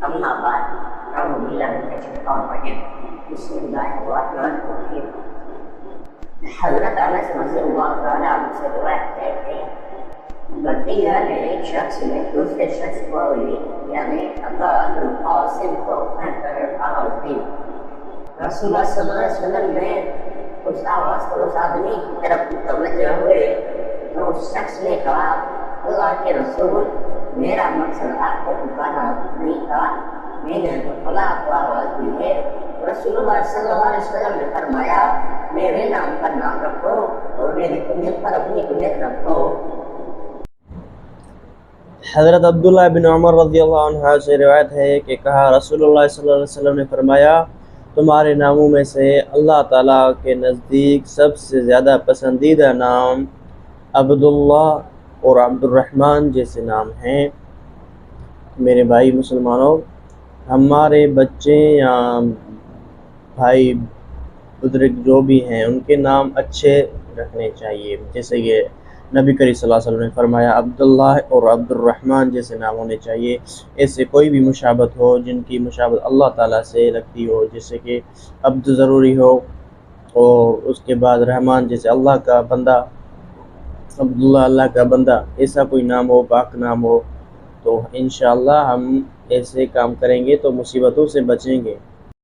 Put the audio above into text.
أما بعد أعوذ بالله من الشيطان الرجيم بسم الله الرحمن الرحيم حضرت انس رضی اللہ تعالیٰ عنہ سے روایت ہے کہ بقیہ نے ایک شخص نے دوسرے شخص کو یعنی ابا القاسم کو پھینک کر آواز دی۔ رسول اللہ صلی اللہ علیہ وسلم نے اس آواز کو اس آدمی کی طرف متوجہ ہوئے تو اس شخص نے کہا اللہ کے رسول میرا مقصد آپ کو پکارنا نہیں تھا، میں نے خلا کو آواز دی ہے۔ رسول اللہ صلی اللہ علیہ وسلم نے فرمایا میرے نام پر نام رکھو اور میری کنیت پر اپنی کنیت رکھو۔ حضرت عبداللہ بن عمر رضی اللہ عنہ سے روایت ہے کہ کہا رسول اللہ صلی اللہ علیہ وسلم نے فرمایا تمہارے ناموں میں سے اللہ تعالیٰ کے نزدیک سب سے زیادہ پسندیدہ نام عبداللہ اور عبد الرحمن جیسے نام ہیں۔ میرے بھائی مسلمانوں، ہمارے بچے یا بھائی بزرگ جو بھی ہیں ان کے نام اچھے رکھنے چاہیے، جیسے کہ نبی کریم صلی اللہ علیہ وسلم نے فرمایا عبداللہ اور عبد الرحمن جیسے نام ہونے چاہیے۔ ایسے کوئی بھی مشابہت ہو جن کی مشابہت اللہ تعالیٰ سے لگتی ہو، جیسے کہ عبد ضروری ہو اور اس کے بعد رحمان جیسے اللہ کا بندہ، عبداللہ اللہ کا بندہ، ایسا کوئی نام ہو، پاک نام ہو، تو انشاءاللہ ہم ایسے کام کریں گے تو مصیبتوں سے بچیں گے۔